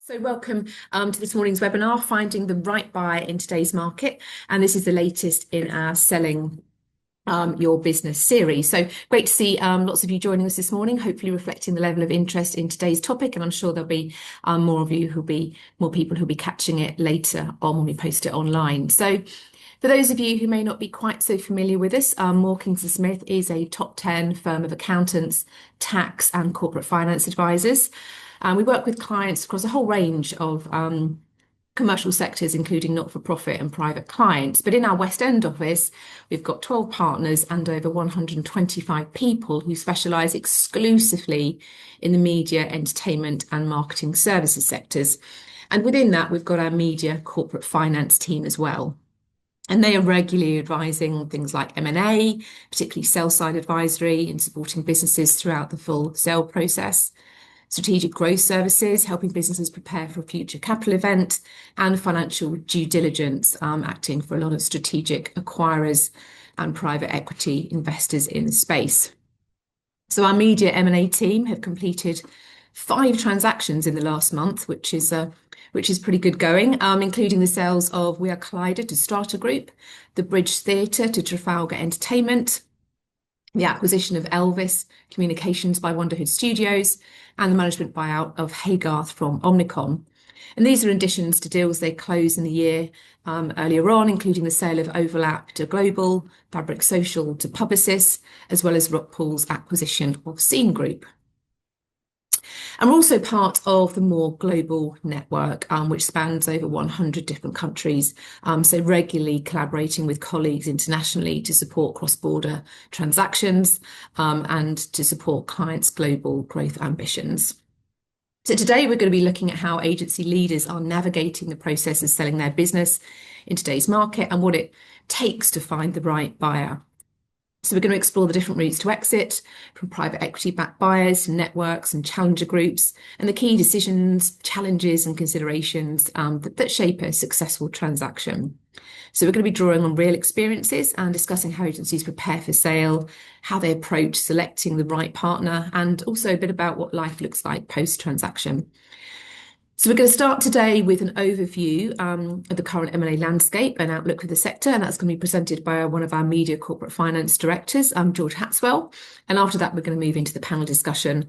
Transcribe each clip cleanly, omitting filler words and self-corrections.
So welcome to this morning's webinar, Finding the Right Buyer in Today's Market. And this is the latest in our Selling Your Business series. So great to see lots of you joining us this morning, hopefully reflecting the level of interest in today's topic. And I'm sure there'll be more people who'll be catching it later on when we post it online. So for those of you who may not be quite so familiar with us, Moore Kingston Smith is a top 10 firm of accountants, tax and corporate finance advisors. We work with clients across a whole range of commercial sectors, including not-for-profit and private clients. But in our West End office, we've got 12 partners and over 125 people who specialise exclusively in the media, entertainment and marketing services sectors. And within that, we've got our media corporate finance team as well. And they are regularly advising things like M&A, particularly sell-side advisory, and supporting businesses throughout the full sale process. Strategic growth services, helping businesses prepare for a future capital event, and financial due diligence, acting for a lot of strategic acquirers and private equity investors in the space. So our media M&A team have completed 5 transactions in the last month, which is pretty good going, including the sales of We Are Collider to Strata Group, the Bridge Theatre to Trafalgar Entertainment, the acquisition of Elvis Communications by Wonderhood Studios, and the management buyout of Haygarth from Omnicom. And these are additions to deals they closed in the year earlier on, including the sale of Overlap to Global, Fabric Social to Publicis, as well as Rockpool's acquisition of Scene Group. And we're also part of the More Global Network, which spans over 100 different countries, so regularly collaborating with colleagues internationally to support cross-border transactions and to support clients' global growth ambitions. So today we're going to be looking at how agency leaders are navigating the process of selling their business in today's market and what it takes to find the right buyer. So we're going to explore the different routes to exit, from private equity-backed buyers to networks and challenger groups, and the key decisions, challenges and considerations that shape a successful transaction. So we're going to be drawing on real experiences and discussing how agencies prepare for sale, how they approach selecting the right partner, and also a bit about what life looks like post-transaction. So we're going to start today with an overview of the current M&A landscape and outlook for the sector, and that's going to be presented by one of our media corporate finance directors, George Hatswell. And after that, we're going to move into the panel discussion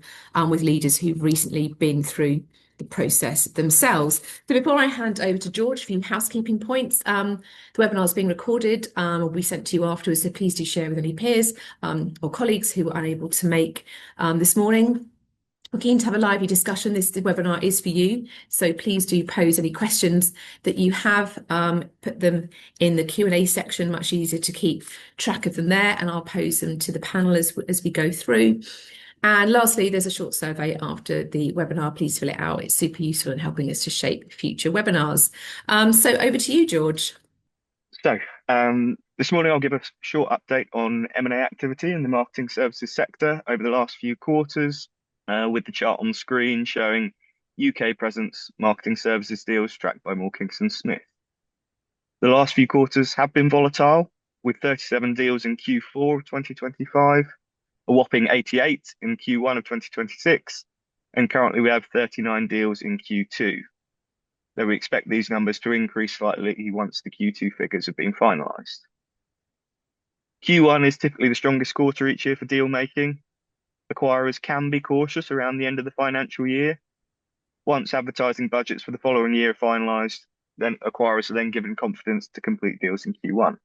with leaders who've recently been through the process themselves. So before I hand over to George, a few housekeeping points. The webinar is being recorded, will be sent to you afterwards, so please do share with any peers or colleagues who were unable to make this morning. We're keen to have a lively discussion. This webinar is for you, so please do pose any questions that you have. Put them in the Q&A section, much easier to keep track of them there, and I'll pose them to the panel as we go through. And lastly, there's a short survey after the webinar. Please fill it out. It's super useful in helping us to shape future webinars. So over to you, George. So this morning I'll give a short update on M&A activity in the marketing services sector over the last few quarters, with the chart on screen showing UK presence marketing services deals tracked by Moore Kingston Smith. The last few quarters have been volatile, with 37 deals in Q4 of 2025, a whopping 88 in Q1 of 2026, and currently we have 39 deals in Q2. Though we expect these numbers to increase slightly once the Q2 figures have been finalised. Q1 is typically the strongest quarter each year for deal making. Acquirers can be cautious around the end of the financial year. Once advertising budgets for the following year are finalised, then acquirers are then given confidence to complete deals in Q1.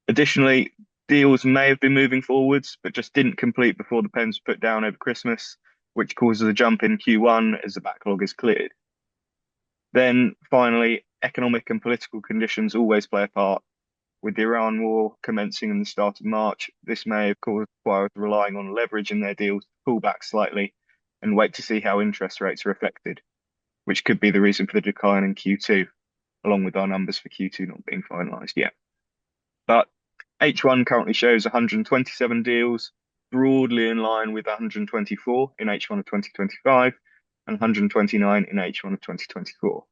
Additionally, deals may have been moving forwards, but just didn't complete before the pens were put down over Christmas, which causes a jump in Q1 as the backlog is cleared. Then finally, economic and political conditions always play a part. With the Iran war commencing in the start of March, this may have caused acquirers relying on leverage in their deals to pull back slightly and wait to see how interest rates are affected, which could be the reason for the decline in Q2, along with our numbers for Q2 not being finalised yet. But H1 currently shows 127 deals, broadly in line with 124 in H1 of 2025 and 129 in H1 of 2024.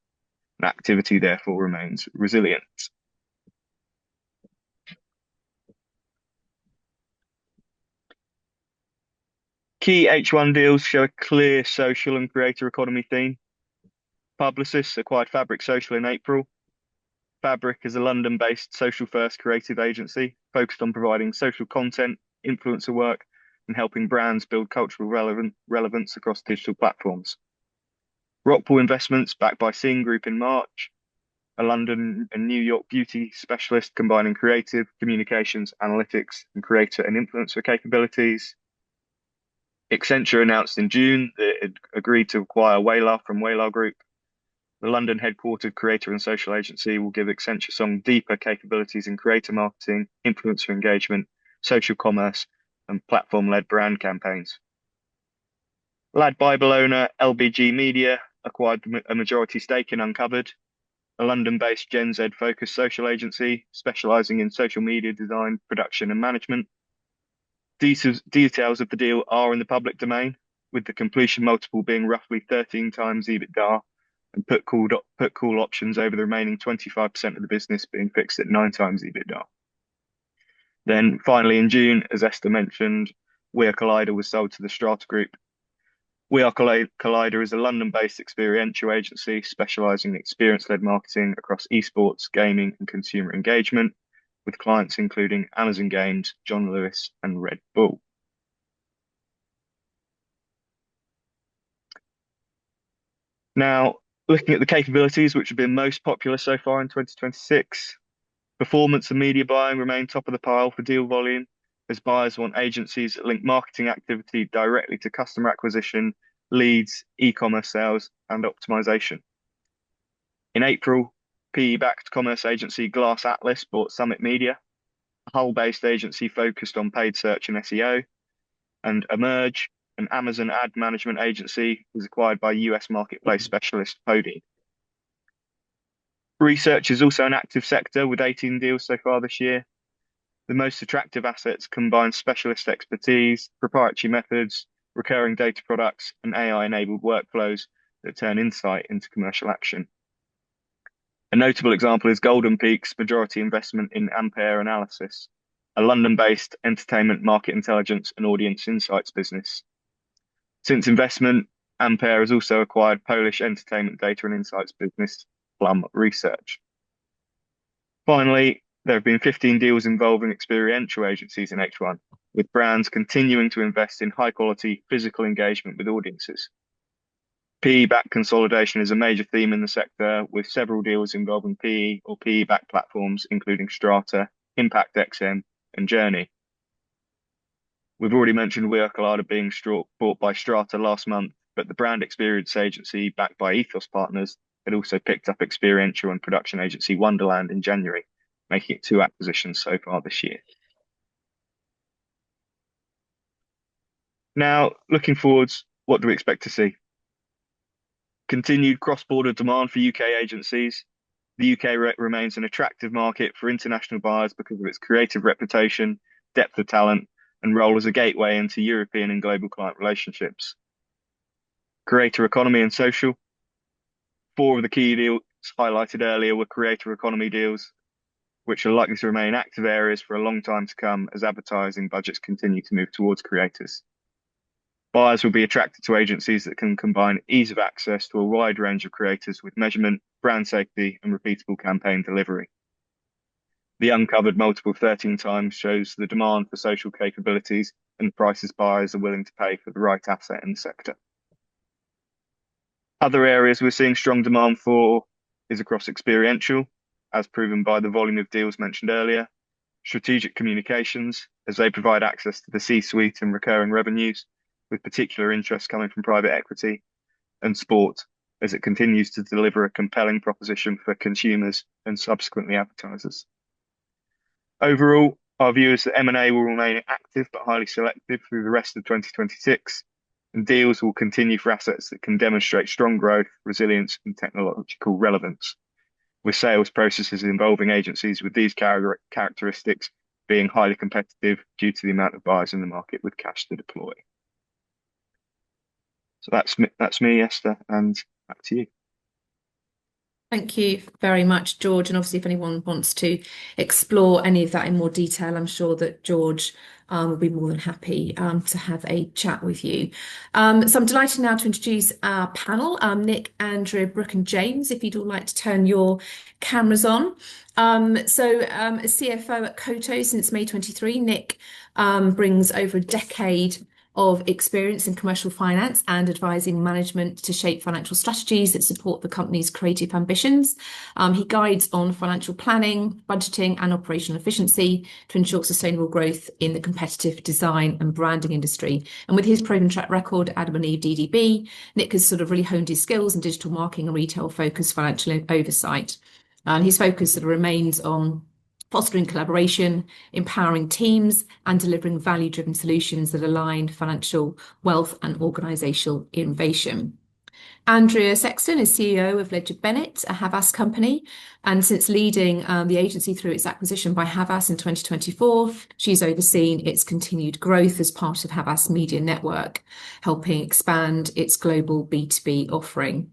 And activity therefore remains resilient. Key H1 deals show a clear social and creator economy theme. Publicis acquired Fabric Social in April. Fabric is a London-based social-first creative agency focused on providing social content, influencer work, and helping brands build cultural relevance across digital platforms. Rockpool Investments, backed by Scene Group in March, a London and New York beauty specialist combining creative, communications, analytics, and creator and influencer capabilities. Accenture announced in June that it had agreed to acquire Waylar from Waylar Group. The London headquartered creator and social agency will give Accenture Song deeper capabilities in creator marketing, influencer engagement, social commerce, and platform-led brand campaigns. Lad Bible owner LBG Media acquired a majority stake in Uncovered, a London-based Gen Z-focused social agency specialising in social media design, production, and management. Details of the deal are in the public domain, with the completion multiple being roughly 13 times EBITDA and put call options over the remaining 25% of the business being fixed at 9 times EBITDA. Then finally in June, as Esther mentioned, We Are Collider was sold to the Strata Group. We Are Collider is a London-based experiential agency specialising in experience-led marketing across esports, gaming, and consumer engagement, with clients including Amazon Games, John Lewis, and Red Bull. Now, looking at the capabilities which have been most popular so far in 2026, performance and media buying remain top of the pile for deal volume, as buyers want agencies that link marketing activity directly to customer acquisition, leads, e-commerce sales, and optimization. In April, PE-backed commerce agency Glass Atlas bought Summit Media, a Hull-based agency focused on paid search and SEO, and Emerge, an Amazon ad management agency, was acquired by US marketplace specialist Podi. Research is also an active sector with 18 deals so far this year. The most attractive assets combine specialist expertise, proprietary methods, recurring data products, and AI-enabled workflows that turn insight into commercial action. A notable example is Golden Peak's majority investment in Ampere Analysis, a London-based entertainment market intelligence and audience insights business. Since investment, Ampere has also acquired Polish entertainment data and insights business Plum Research. Finally, there have been 15 deals involving experiential agencies in H1, with brands continuing to invest in high-quality physical engagement with audiences. PE-backed consolidation is a major theme in the sector, with several deals involving PE or PE-backed platforms, including Strata, Impact XM, and Journey. We've already mentioned We Are Collider being bought by Strata last month, but the brand experience agency backed by Ethos Partners had also picked up experiential and production agency Wonderland in January, making it 2 acquisitions so far this year. Now, looking forwards, what do we expect to see? Continued cross-border demand for UK agencies. The UK remains an attractive market for international buyers because of its creative reputation, depth of talent, and role as a gateway into European and global client relationships. Creator economy and social. 4 of the key deals highlighted earlier were creator economy deals, which are likely to remain active areas for a long time to come as advertising budgets continue to move towards creators. Buyers will be attracted to agencies that can combine ease of access to a wide range of creators with measurement, brand safety, and repeatable campaign delivery. The Uncovered multiple 13 times shows the demand for social capabilities and the prices buyers are willing to pay for the right asset in the sector. Other areas we're seeing strong demand for is across experiential, as proven by the volume of deals mentioned earlier, strategic communications, as they provide access to the C-suite and recurring revenues, with particular interest coming from private equity, and sport, as it continues to deliver a compelling proposition for consumers and subsequently advertisers. Overall, our view is that M&A will remain active but highly selective through the rest of 2026, and deals will continue for assets that can demonstrate strong growth, resilience, and technological relevance, with sales processes involving agencies with these characteristics being highly competitive due to the amount of buyers in the market with cash to deploy. So that's me, Esther, and back to you. Thank you very much, George. And obviously, if anyone wants to explore any of that in more detail, I'm sure that George will be more than happy to have a chat with you. So I'm delighted now to introduce our panel, Nick, Andrea, Brooke, and James, if you'd all like to turn your cameras on. A CFO at Koto since May 23, Nick brings over a decade of experience in commercial finance and advising management to shape financial strategies that support the company's creative ambitions. He guides on financial planning, budgeting, and operational efficiency to ensure sustainable growth in the competitive design and branding industry. And with his proven track record, Adam and Eve DDB, Nick has sort of really honed his skills in digital marketing and retail-focused financial oversight. And his focus sort of remains on fostering collaboration, empowering teams, and delivering value-driven solutions that align financial wealth and organisational innovation. Andrea Sexton is CEO of Ledger Bennett, a Havas company, and since leading the agency through its acquisition by Havas in 2024, she's overseen its continued growth as part of Havas Media Network, helping expand its global B2B offering.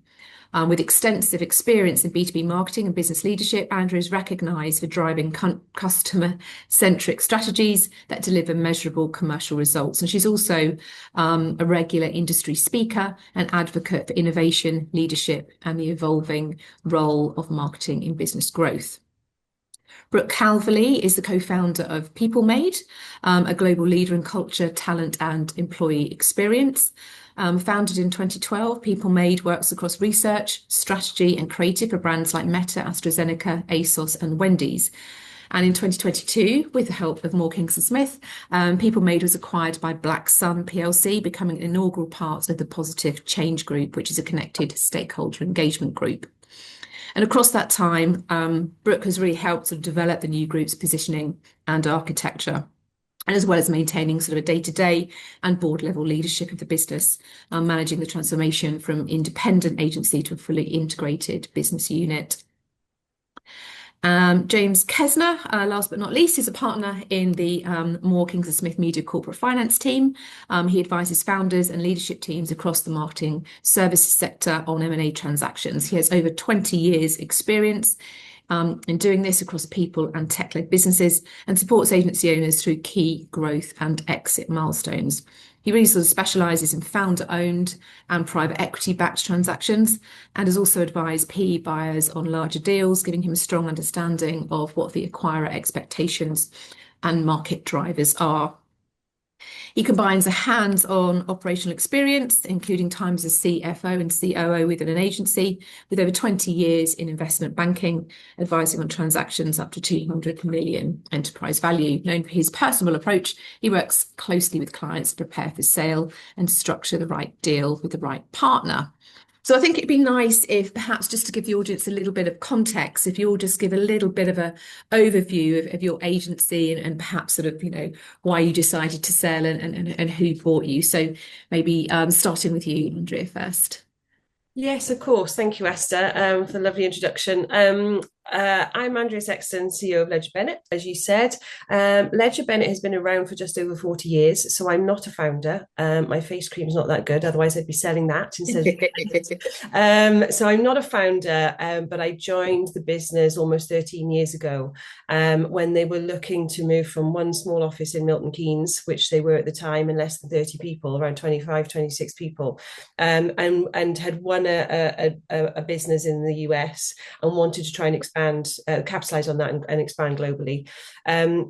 With extensive experience in B2B marketing and business leadership, Andrea is recognised for driving customer-centric strategies that deliver measurable commercial results. And she's also a regular industry speaker and advocate for innovation, leadership, and the evolving role of marketing in business growth. Brooke Calverley is the co-founder of People Made, a global leader in culture, talent, and employee experience. Founded in 2012, People Made works across research, strategy, and creative for brands like Meta, AstraZeneca, ASOS, and Wendy's. And in 2022, with the help of Kingston Smith, People Made was acquired by Black Sun PLC, becoming an inaugural part of the Positive Change Group, which is a connected stakeholder engagement group. And across that time, Brooke has really helped sort of develop the new group's positioning and architecture, and as well as maintaining sort of a day-to-day and board level leadership of the business, managing the transformation from independent agency to a fully integrated business unit. James Kesner, last but not least, is a partner in the Kingston Smith Media Corporate Finance team. He advises founders and leadership teams across the marketing services sector on M&A transactions. He has over 20 years experience in doing this across people and tech-led businesses, and supports agency owners through key growth and exit milestones. He really sort of specialises in founder-owned and private equity-backed transactions, and has also advised PE buyers on larger deals, giving him a strong understanding of what the acquirer expectations and market drivers are. He combines a hands-on operational experience, including times as CFO and COO within an agency, with over 20 years in investment banking, advising on transactions up to 200 million enterprise value. Known for his personal approach, he works closely with clients to prepare for sale and structure the right deal with the right partner. So I think it'd be nice if perhaps just to give the audience a little bit of context, if you'll just give a little bit of an overview of your agency and perhaps sort of, why you decided to sell and who bought you. So maybe starting with you, Andrea, first. Yes, of course. Thank you, Esther, for the lovely introduction. I'm Andrea Sexton, CEO of Ledger Bennett, as you said. Ledger Bennett has been around for just over 40 years, so I'm not a founder. My face cream is not that good, otherwise I'd be selling that instead of so I'm not a founder, but I joined the business almost 13 years ago when they were looking to move from one small office in Milton Keynes, which they were at the time, in less than 30 people, around 25, 26 people, and had won a business in the US and wanted to try and capitalize on that and expand globally.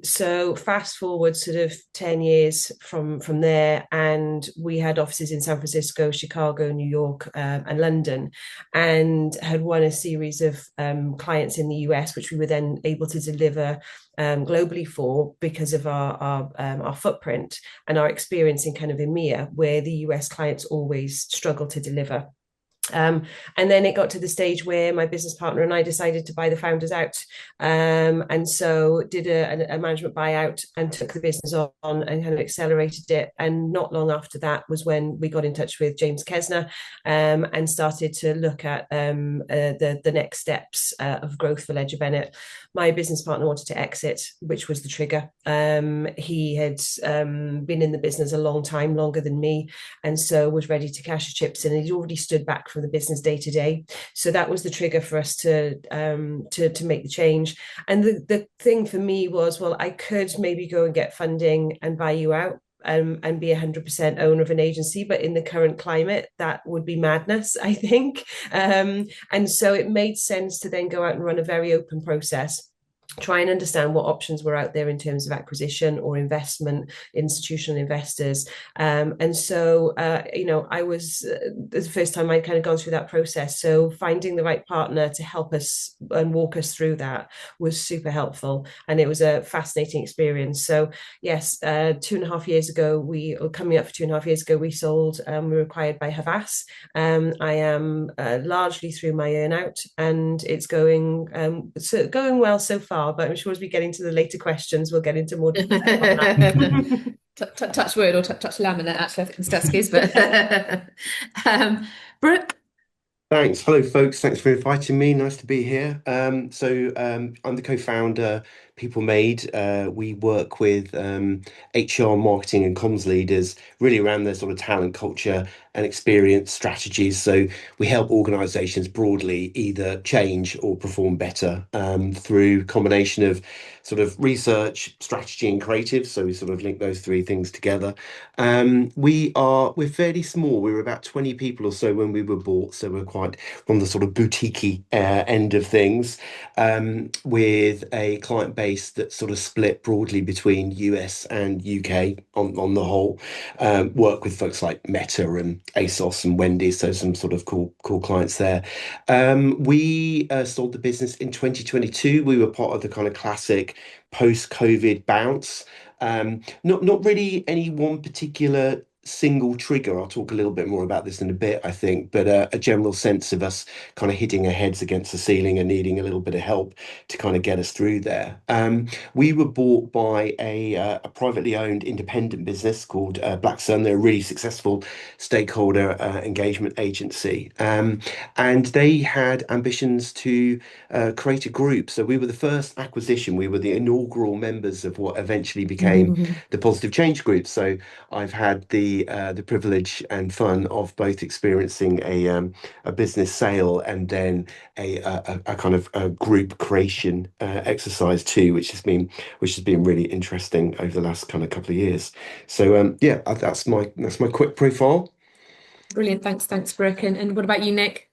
So fast forward sort of 10 years from there, and we had offices in San Francisco, Chicago, New York, and London, and had won a series of clients in the US, which we were then able to deliver globally for, because of our footprint and our experience in kind of EMEA, where the US clients always struggle to deliver. And then it got to the stage where my business partner and I decided to buy the founders out, and so did a management buyout and took the business on and kind of accelerated it. And not long after that was when we got in touch with James Kesner, and started to look at the next steps of growth for Ledger Bennett. My business partner wanted to exit, which was the trigger. He had been in the business a long time, longer than me, and so was ready to cash his chips in. He'd already stood back from from the business day to day. So that was the trigger for us to make the change. And the thing for me was, well, I could maybe go and get funding and buy you out, and be 100% owner of an agency. But in the current climate, that would be madness, I think. And so it made sense to then go out and run a very open process, try and understand what options were out there in terms of acquisition or investment, institutional investors. And so, I was the first time I'd kind of gone through that process. So finding the right partner to help us and walk us through that was super helpful. And it was a fascinating experience. So yes, 2.5 years ago, coming up for 2.5 years ago, we sold, we were acquired by Havas. I am largely through my earn out, and it's going well so far, but I'm sure as we get into the later questions, we'll get into more detail on that. Touch wood or touch laminate, actually, I think Stuskies, but Brooke. Thanks. Hello, folks. Thanks for inviting me. Nice to be here. I'm the co-founder, People Made. We work with HR, marketing, and comms leaders really around their sort of talent, culture, and experience strategies. So we help organisations broadly either change or perform better through combination of sort of research, strategy, and creative. So we sort of link those three things together. We're fairly small. We were about 20 people or so when we were bought. So we're quite on the sort of boutique end of things, with a client base that's sort of split broadly between US and UK on the whole. Work with folks like Meta and ASOS and Wendy's, so some sort of cool clients there. We sold the business in 2022. We were part of the kind of classic post-COVID bounce. Not really any one particular single trigger. I'll talk a little bit more about this in a bit, I think, but a general sense of us kind of hitting our heads against the ceiling and needing a little bit of help to kind of get us through there. We were bought by a privately owned independent business called Blackstone. They're a really successful stakeholder engagement agency, and they had ambitions to create a group. So we were the first acquisition. We were the inaugural members of what eventually became the Positive Change Group. So I've had the privilege and fun of both experiencing a business sale and then a kind of a group creation exercise too, which has been really interesting over the last kind of couple of years. So that's my quick profile. Brilliant, thanks, Brooke. And what about you, Nick?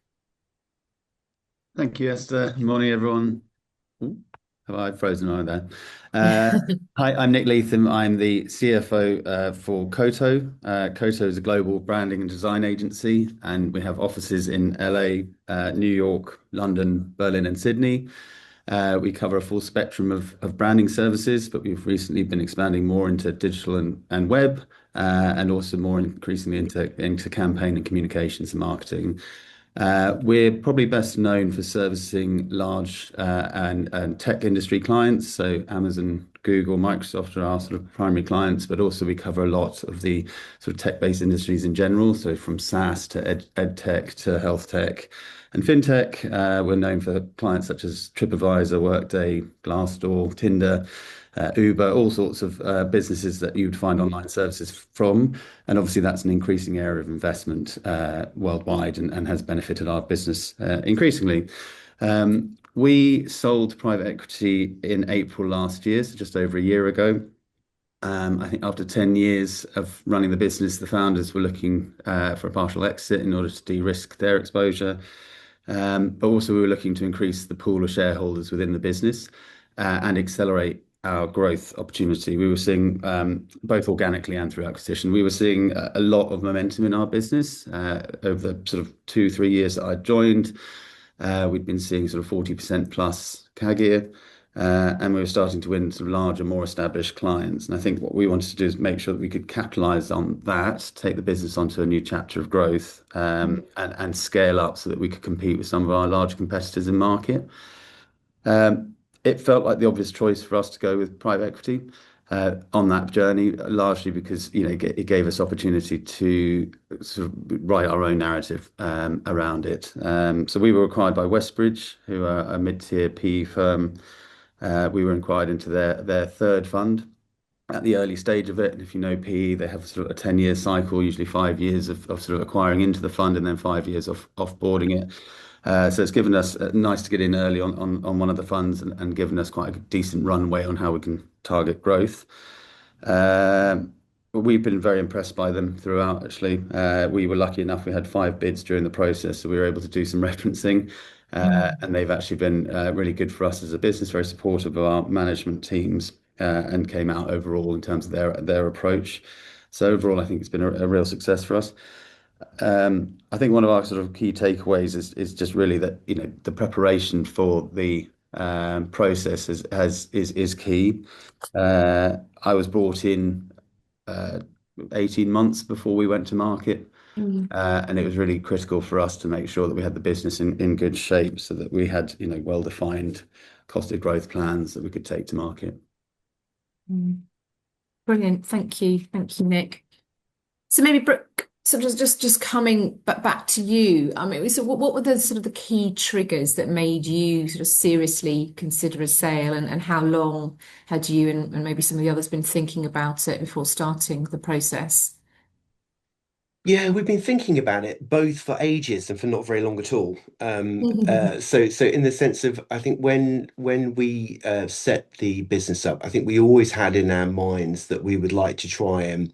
Thank you, Esther. Good morning, everyone. Ooh, have I frozen on there? Hi, I'm Nick Leatham. I'm the CFO for Koto. Koto is a global branding and design agency, and we have offices in LA, New York, London, Berlin, and Sydney. We cover a full spectrum of branding services, but we've recently been expanding more into digital and web, and also more increasingly into campaign and communications and marketing. We're probably best known for servicing large and tech industry clients. So Amazon, Google, Microsoft are our sort of primary clients, but also we cover a lot of the sort of tech-based industries in general. So from SaaS to ed tech to health tech and fintech. We're known for clients such as TripAdvisor, Workday, Glassdoor, Tinder, Uber, all sorts of businesses that you'd find online services from. And obviously that's an increasing area of investment worldwide and has benefited our business increasingly. We sold private equity in April last year, so just over a year ago. I think after 10 years of running the business, the founders were looking for a partial exit in order to de-risk their exposure. But also we were looking to increase the pool of shareholders within the business and accelerate our growth opportunity. We were seeing both organically and through acquisition. We were seeing a lot of momentum in our business over the sort of 2-3 years that I joined. We'd been seeing sort of 40% plus CAGR, and we were starting to win sort of larger, more established clients. And I think what we wanted to do is make sure that we could capitalize on that, take the business onto a new chapter of growth, and scale up so that we could compete with some of our large competitors in market. It felt like the obvious choice for us to go with private equity on that journey, largely because it gave us opportunity to sort of write our own narrative around it. So we were acquired by Westbridge, who are a mid-tier PE firm. We were acquired into their third fund. at the early stage of it. And if you know PE, they have sort of a 10-year cycle, usually 5 years of sort of acquiring into the fund and then 5 years offboarding it. So it's given us nice to get in early on one of the funds and given us quite a decent runway on how we can target growth. We've been very impressed by them throughout, actually. We were lucky enough, we had 5 bids during the process, so we were able to do some referencing. And they've actually been really good for us as a business, very supportive of our management teams, and came out overall in terms of their approach. So overall, I think it's been a real success for us. I think one of our sort of key takeaways is just really that, you know, the preparation for the process is key. I was brought in 18 months before we went to market. And it was really critical for us to make sure that we had the business in good shape so that we had, you know, well-defined costed growth plans that we could take to market. Brilliant. Thank you. Thank you, Nick. So maybe Brooke, so just coming back to you. I mean, so what were the sort of the key triggers that made you sort of seriously consider a sale, and how long had you and maybe some of the others been thinking about it before starting the process? Yeah, we've been thinking about it both for ages and for not very long at all. So in the sense of, I think when we set the business up, I think we always had in our minds that we would like to try and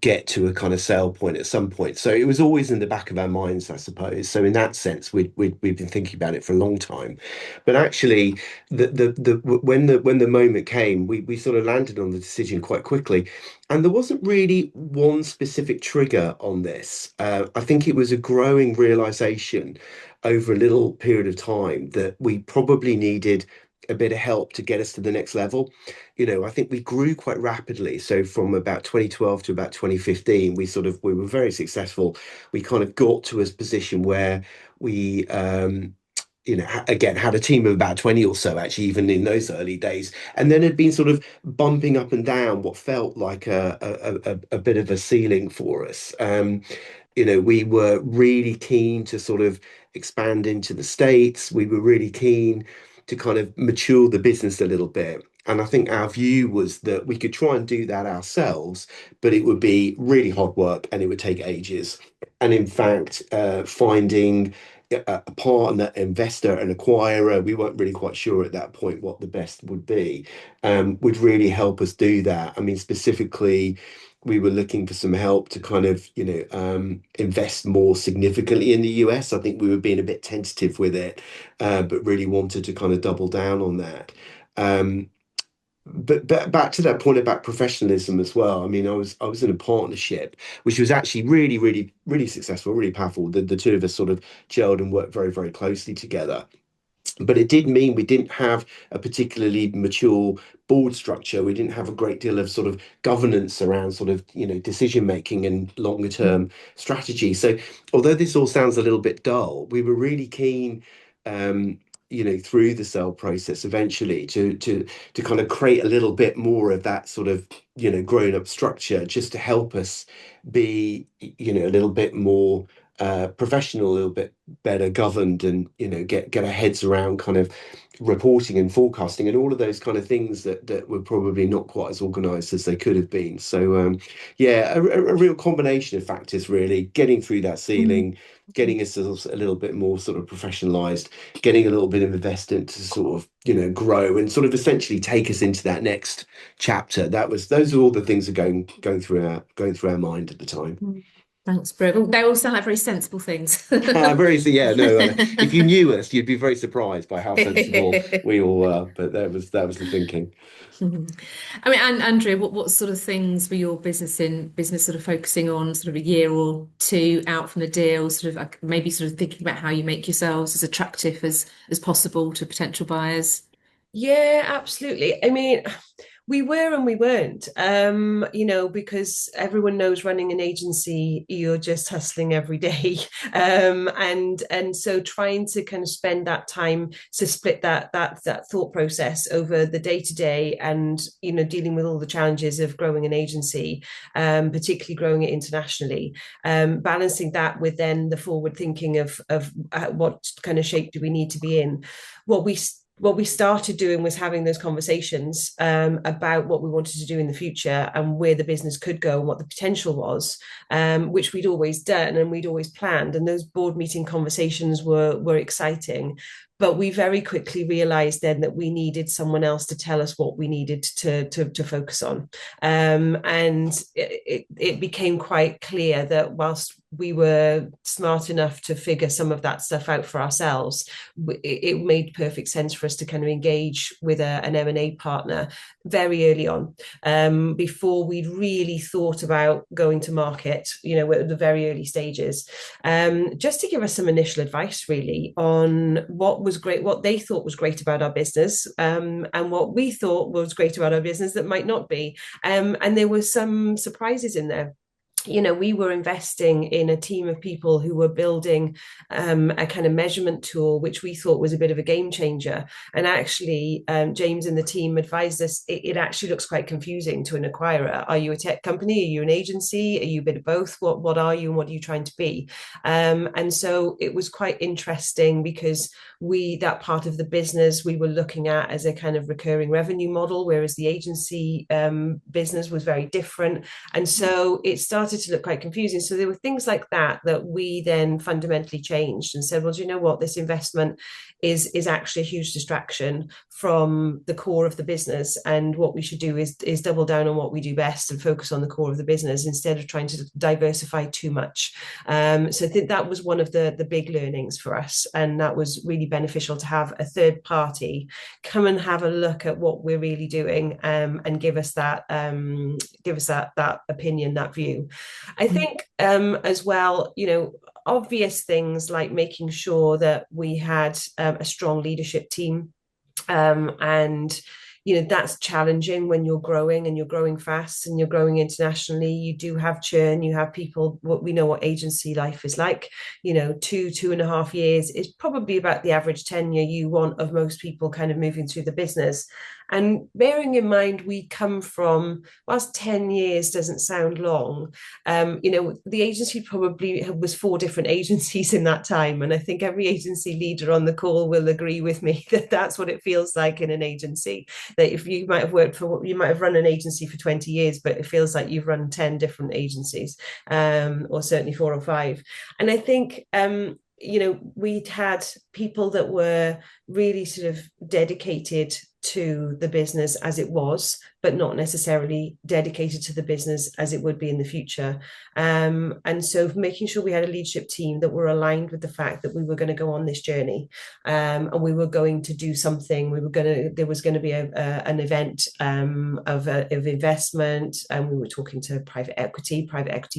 get to a kind of sale point at some point. So it was always in the back of our minds, I suppose. So in that sense, we've been thinking about it for a long time. But actually, when the moment came, we sort of landed on the decision quite quickly. And there wasn't really one specific trigger on this. I think it was a growing realization over a little period of time that we probably needed a bit of help to get us to the next level. You know, I think we grew quite rapidly. So from about 2012 to about 2015, we were very successful. We kind of got to a position where we again, had a team of about 20 or so, actually, even in those early days. And then had been sort of bumping up and down what felt like a bit of a ceiling for us. We were really keen to sort of expand into the States. We were really keen to kind of mature the business a little bit. And I think our view was that we could try and do that ourselves, but it would be really hard work and it would take ages. And in fact, finding a partner, investor, and acquirer, we weren't really quite sure at that point what the best would be, would really help us do that. I mean, specifically, we were looking for some help to kind of, invest more significantly in the US. I think we were being a bit tentative with it, but really wanted to kind of double down on that. But back to that point about professionalism as well. I mean, I was in a partnership which was actually really, really, really successful, really powerful. The two of us sort of gelled and worked very, very closely together. But it did mean we didn't have a particularly mature board structure. We didn't have a great deal of sort of governance around sort of, decision making and longer term strategy. So although this all sounds a little bit dull, we were really keen, through the sale process eventually to kind of create a little bit more of that sort of, grown up structure, just to help us be, a little bit more professional, a little bit better governed, and get our heads around kind of reporting and forecasting and all of those kind of things that were probably not quite as organized as they could have been. So a real combination of factors, really getting through that ceiling, getting us a little bit more sort of professionalized, getting a little bit of investment to sort of grow and sort of essentially take us into that next chapter. Those are all the things that going through our mind at the time. Thanks, Brooke. They all sound like very sensible things. If you knew us, you'd be very surprised by how sensible we all were. But that was the thinking. I mean, and Andrea, what sort of things were your business sort of focusing on, sort of a year or two out from the deal, sort of like maybe sort of thinking about how you make yourselves as attractive as possible to potential buyers? Yeah, absolutely. I mean, we were and we weren't, because everyone knows running an agency, you're just hustling every day. And so trying to kind of spend that time to split that thought process over the day to day and, dealing with all the challenges of growing an agency, particularly growing it internationally, balancing that with then the forward thinking of what kind of shape do we need to be in. What we what we started doing was having those conversations about what we wanted to do in the future and where the business could go and what the potential was, which we'd always done and we'd always planned. And those board meeting conversations were exciting. But we very quickly realized then that we needed someone else to tell us what we needed to focus on. And it became quite clear that whilst we were smart enough to figure some of that stuff out for ourselves, it made perfect sense for us to kind of engage with an M&A partner very early on, before we'd really thought about going to market, at the very early stages, just to give us some initial advice really on what was great, what they thought was great about our business, and what we thought was great about our business that might not be. And there were some surprises in there. We were investing in a team of people who were building a kind of measurement tool, which we thought was a bit of a game changer. And actually, James and the team advised us, it actually looks quite confusing to an acquirer. Are you a tech company? Are you an agency? Are you a bit of both? What are you and what are you trying to be? And so it was quite interesting because that part of the business we were looking at as a kind of recurring revenue model, whereas the agency business was very different. And so it started to look quite confusing. So there were things like that we then fundamentally changed and said, well, do you know what? This investment is actually a huge distraction from the core of the business. And what we should do is double down on what we do best and focus on the core of the business instead of trying to diversify too much. So I think that was one of the big learnings for us. And that was really beneficial to have a third party come and have a look at what we're really doing, and give us that opinion, that view. I think as well, obvious things like making sure that we had a strong leadership team, and that's challenging when you're growing and you're growing fast and you're growing internationally. You do have churn, you have people, we know what agency life is like. 2.5 years is probably about the average tenure you want of most people kind of moving through the business. And bearing in mind, we come from, whilst 10 years doesn't sound long, the agency probably was 4 different agencies in that time. And I think every agency leader on the call will agree with me that that's what it feels like in an agency. That if you might have run an agency for 20 years, but it feels like you've run 10 different agencies, or certainly 4 or 5. And I think, we'd had people that were really sort of dedicated to the business as it was, but not necessarily dedicated to the business as it would be in the future. And so making sure we had a leadership team that were aligned with the fact that we were going to go on this journey, and we were going to do something. There was going to be an event of investment, and we were talking to private equity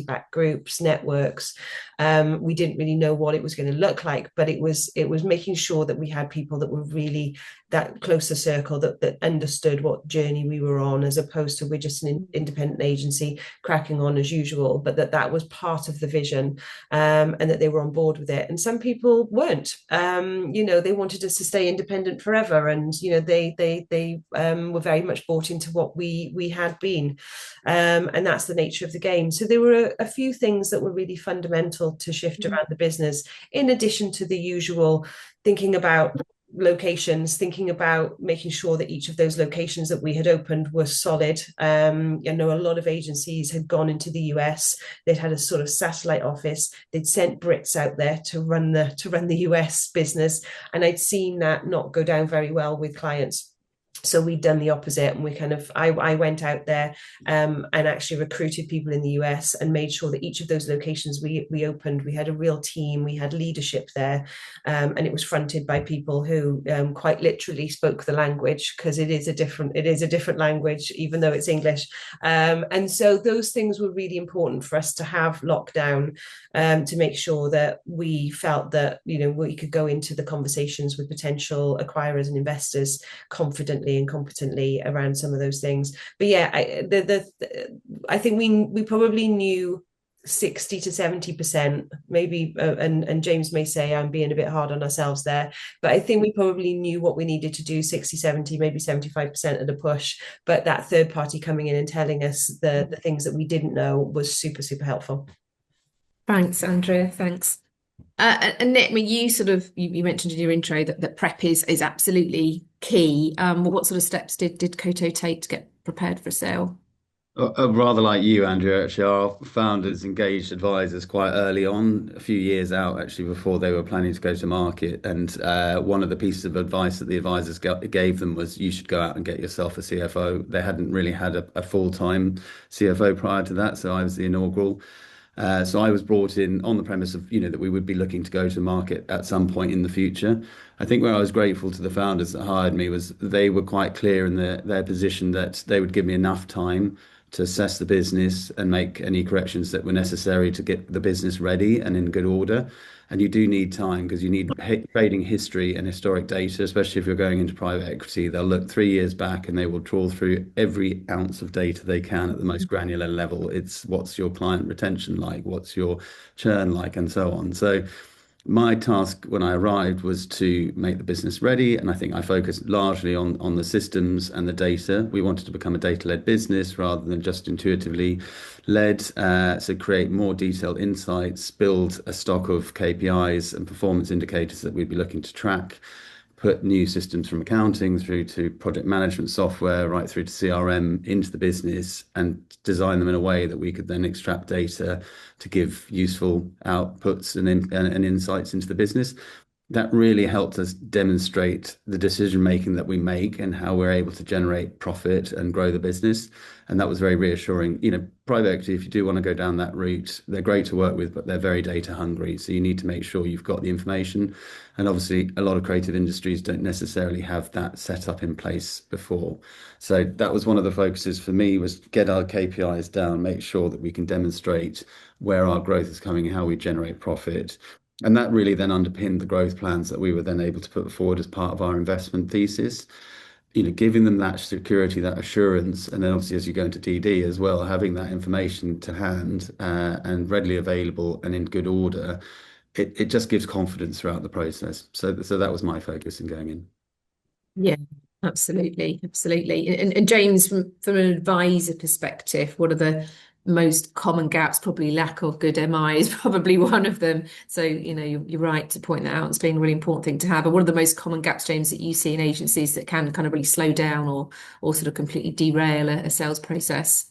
backed groups, networks. We didn't really know what it was going to look like, but it was making sure that we had people that were really that closer circle that understood what journey we were on, as opposed to we're just an independent agency cracking on as usual, but that was part of the vision, and that they were on board with it. And some people weren't. They wanted us to stay independent forever, and they were very much bought into what we had been, and that's the nature of the game. So there were a few things that were really fundamental to shift around the business, in addition to the usual thinking about locations, thinking about making sure that each of those locations that we had opened were solid. A lot of agencies had gone into the US. They'd had a sort of satellite office. They'd sent Brits out there to run the US business, and I'd seen that not go down very well with clients. So we'd done the opposite, and I went out there and actually recruited people in the US and made sure that each of those locations we opened, we had a real team, we had leadership there, and it was fronted by people who quite literally spoke the language, because it is a different language, even though it's English. And so those things were really important for us to have locked down, to make sure that we felt that we could go into the conversations with potential acquirers and investors confidently and competently around some of those things. But yeah, I think we probably knew 60 to 70%, maybe, and James may say I'm being a bit hard on ourselves there, but I think we probably knew what we needed to do, 60, 70, maybe 75% at a push. But that third party coming in and telling us the things that we didn't know was super, super helpful. Thanks, Andrea. Thanks. And Nick, you mentioned in your intro that prep is absolutely key. What sort of steps did Koto take to get prepared for a sale? Rather like you, Andrea, actually, our founders engaged advisors quite early on, a few years out, actually, before they were planning to go to market. And one of the pieces of advice that the advisors gave them was you should go out and get yourself a CFO. They hadn't really had a full-time CFO prior to that, so I was the inaugural. So I was brought in on the premise of, that we would be looking to go to market at some point in the future. I think where I was grateful to the founders that hired me was they were quite clear in their position that they would give me enough time to assess the business and make any corrections that were necessary to get the business ready and in good order. And you do need time because you need trading history and historic data, especially if you're going into private equity. They'll look 3 years back and they will trawl through every ounce of data they can at the most granular level. It's what's your client retention like, what's your churn like, and so on. So my task when I arrived was to make the business ready, and I think I focused largely on the systems and the data. We wanted to become a data-led business rather than just intuitively led. So create more detailed insights, build a stock of KPIs and performance indicators that we'd be looking to track, put new systems from accounting through to project management software, right through to CRM into the business, and design them in a way that we could then extract data to give useful outputs and insights into the business. That really helped us demonstrate the decision making that we make and how we're able to generate profit and grow the business. And that was very reassuring. Private equity, if you do want to go down that route, they're great to work with, but they're very data hungry. So you need to make sure you've got the information. And obviously, a lot of creative industries don't necessarily have that set up in place before. So that was one of the focuses for me, was get our KPIs down, make sure that we can demonstrate where our growth is coming, how we generate profit. And that really then underpinned the growth plans that we were then able to put forward as part of our investment thesis. Giving them that security, that assurance, and then obviously as you go into DD as well, having that information to hand and readily available and in good order, it just gives confidence throughout the process. So that was my focus in going in. Yeah, absolutely. And James, from an advisor perspective, what are the most common gaps? Probably lack of good MI is probably one of them. So, you're right to point that out as being a really important thing to have. But what are the most common gaps, James, that you see in agencies that can kind of really slow down or sort of completely derail a sales process?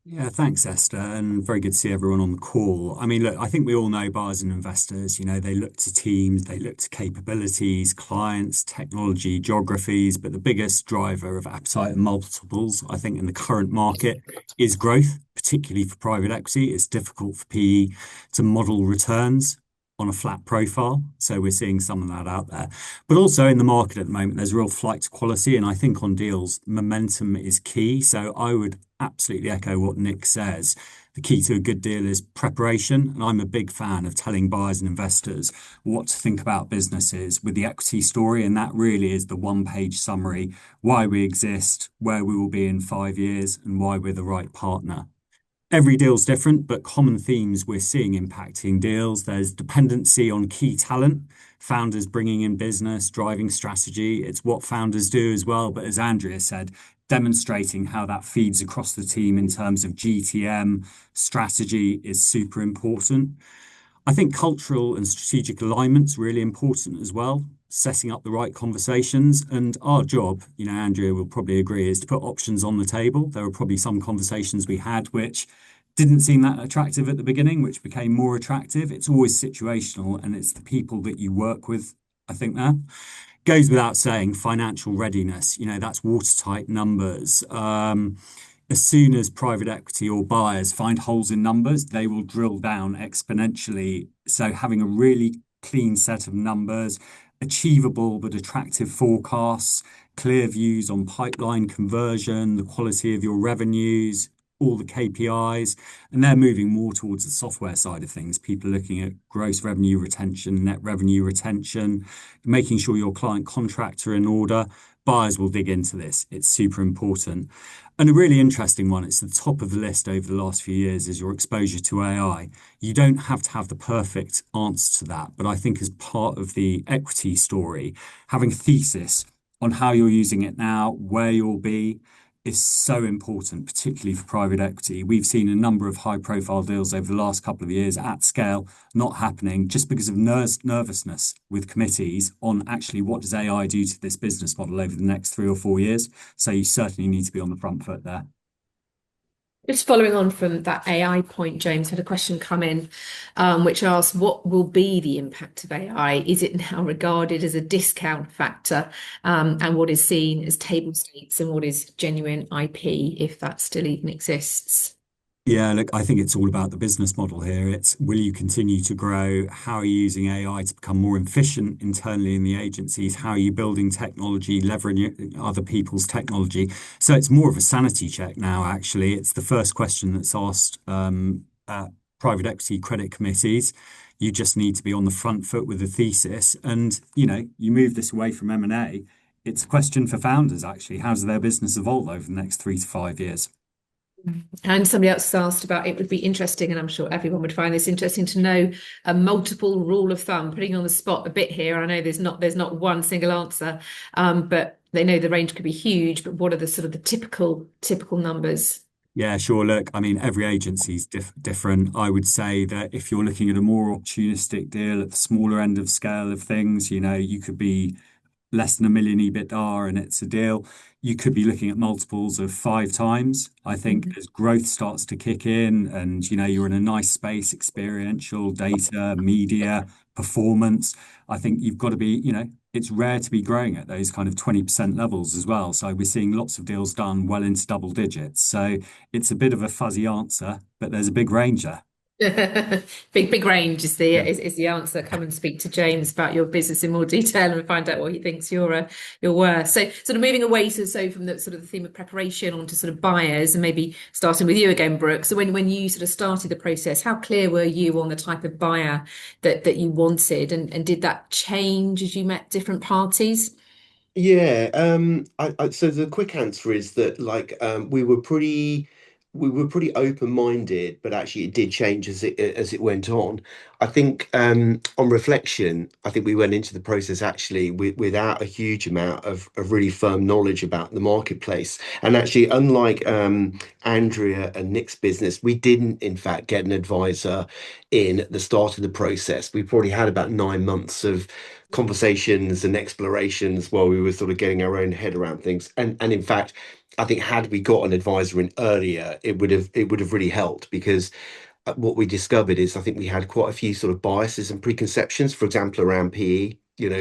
Yeah, thanks, Esther, and very good to see everyone on the call. I mean, look, I think we all know buyers and investors, they look to teams, they look to capabilities, clients, technology, geographies, but the biggest driver of appetite and multiples, I think, in the current market is growth, particularly for private equity. It's difficult for PE to model returns on a flat profile. So we're seeing some of that out there. But also in the market at the moment, there's a real flight to quality. And I think on deals, momentum is key. So I would absolutely echo what Nick says. The key to a good deal is preparation. And I'm a big fan of telling buyers and investors what to think about businesses with the equity story. And that really is the one-page summary, why we exist, where we will be in 5 years, and why we're the right partner. Every deal's different, but common themes we're seeing impacting deals. There's dependency on key talent, founders bringing in business, driving strategy. It's what founders do as well. But as Andrea said, demonstrating how that feeds across the team in terms of GTM strategy is super important. I think cultural and strategic alignment's really important as well. Setting up the right conversations, and our job, Andrea will probably agree, is to put options on the table. There were probably some conversations we had which didn't seem that attractive at the beginning, which became more attractive. It's always situational, and it's the people that you work with, I think that. Goes without saying, financial readiness, that's watertight numbers. As soon as private equity or buyers find holes in numbers, they will drill down exponentially. So having a really clean set of numbers, achievable but attractive forecasts, clear views on pipeline conversion, the quality of your revenues, all the KPIs, and they're moving more towards the software side of things. People looking at gross revenue retention, net revenue retention, making sure your client contracts are in order. Buyers will dig into this. It's super important. And a really interesting one, it's the top of the list over the last few years, is your exposure to AI. You don't have to have the perfect answer to that, but I think as part of the equity story, having a thesis on how you're using it now, where you'll be, is so important, particularly for private equity. We've seen a number of high-profile deals over the last couple of years at scale not happening just because of nervousness with committees on actually what does AI do to this business model over the next 3 or 4 years. So you certainly need to be on the front foot there. Just following on from that AI point, James had a question come in, which asks, what will be the impact of AI? Is it now regarded as a discount factor, and what is seen as table stakes and what is genuine IP, if that still even exists? Yeah, look, I think it's all about the business model here. It's will you continue to grow? How are you using AI to become more efficient internally in the agencies? How are you building technology, leveraging other people's technology? So it's more of a sanity check now, actually. It's the first question that's asked at private equity credit committees. You just need to be on the front foot with the thesis. And, you move this away from M&A. It's a question for founders, actually. How does their business evolve over the next 3 to 5 years? And somebody else asked about, it would be interesting, and I'm sure everyone would find this interesting, to know a multiple rule of thumb, putting you on the spot a bit here. I know there's not one single answer, but they know the range could be huge, but what are the sort of the typical numbers? Yeah, sure. Look, I mean, every agency is different. I would say that if you're looking at a more opportunistic deal at the smaller end of scale of things, you could be less than 1 million EBITDA and it's a deal. You could be looking at multiples of 5 times. I think as growth starts to kick in and you're in a nice space, experiential data, media, performance, I think you've got to be, it's rare to be growing at those kind of 20% levels as well. So we're seeing lots of deals done well into double digits. So it's a bit of a fuzzy answer, but there's a big range there. Big range is the Yeah. is the answer. Come and speak to James about your business in more detail and find out what he thinks you're worth. So sort of moving away from the sort of the theme of preparation onto sort of buyers, and maybe starting with you again, Brooke. So when you sort of started the process, how clear were you on the type of buyer that you wanted, and did that change as you met different parties? Yeah, so the quick answer is that we were pretty open-minded, but actually it did change as it went on. I think on reflection, I think we went into the process actually without a huge amount of really firm knowledge about the marketplace. And actually, unlike Andrea and Nick's business, we didn't in fact get an advisor in at the start of the process. We probably had about 9 months of conversations and explorations while we were sort of getting our own head around things. And in fact, I think had we got an advisor in earlier, it would have really helped, because what we discovered is I think we had quite a few sort of biases and preconceptions, for example, around PE,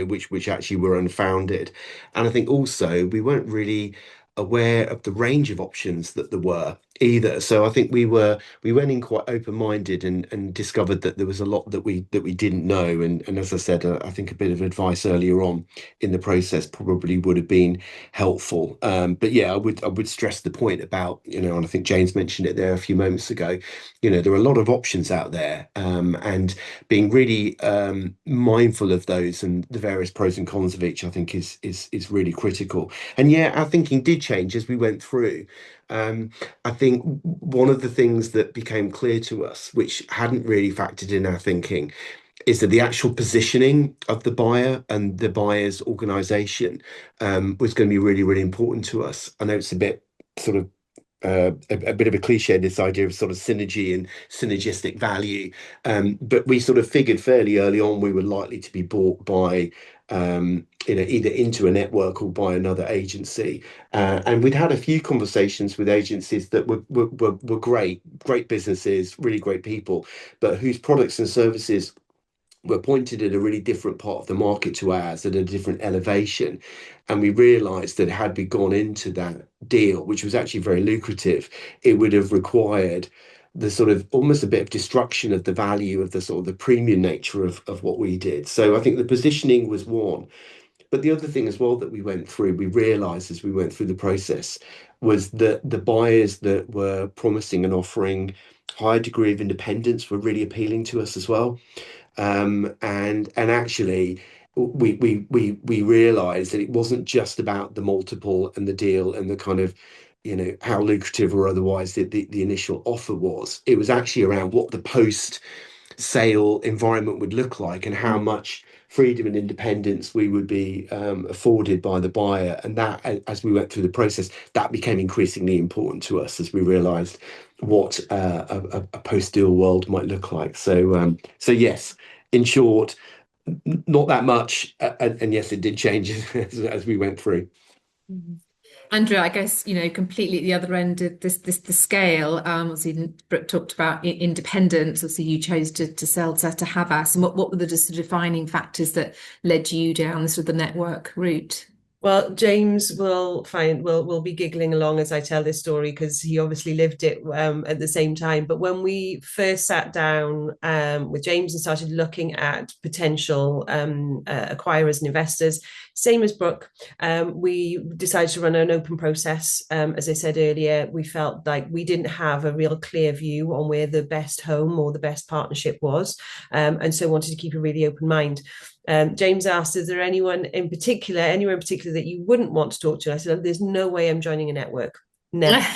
which actually were unfounded. And I think also we weren't really aware of the range of options that there were either. So I think we went in quite open-minded and discovered that there was a lot that we didn't know. And as I said, I think a bit of advice earlier on in the process probably would have been helpful. But yeah, I would stress the point about, and I think James mentioned it there a few moments ago, there are a lot of options out there, and being really mindful of those and the various pros and cons of each, I think is really critical. And yeah, our thinking did change as we went through. I think one of the things that became clear to us, which hadn't really factored in our thinking, is that the actual positioning of the buyer and the buyer's organization was going to be really, really important to us. I know it's a bit sort of a bit of a cliche, this idea of sort of synergy and synergistic value, but we sort of figured fairly early on we were likely to be bought by either into a network or by another agency, and we'd had a few conversations with agencies that were great businesses, really great people, but whose products and services were pointed at a really different part of the market to ours, at a different elevation. And we realized that had we gone into that deal, which was actually very lucrative, it would have required the sort of almost a bit of destruction of the value of the sort of the premium nature of what we did. So I think the positioning was one. But the other thing as well that we realized as we went through the process, was that the buyers that were promising and offering higher degree of independence were really appealing to us as well. And actually we realized that it wasn't just about the multiple and the deal and the kind of how lucrative or otherwise the initial offer was. It was actually around what the post sale environment would look like and how much freedom and independence we would be afforded by the buyer. And that, as we went through the process, that became increasingly important to us as we realised what a post-deal world might look like. So yes, in short, not that much, and yes, it did change as we went through. Andrea, I guess, completely at the other end of the scale. Obviously, Brooke talked about independence. Obviously, you chose to sell to Havas. And what were the just defining factors that led you down the sort of the network route? Well, James will be giggling along as I tell this story because he obviously lived it at the same time. But when we first sat down with James and started looking at potential acquirers and investors, same as Brooke, we decided to run an open process. As I said earlier, we felt like we didn't have a real clear view on where the best home or the best partnership was, and so wanted to keep a really open mind. James asked, is there anywhere in particular that you wouldn't want to talk to? I said, there's no way I'm joining a network. Never.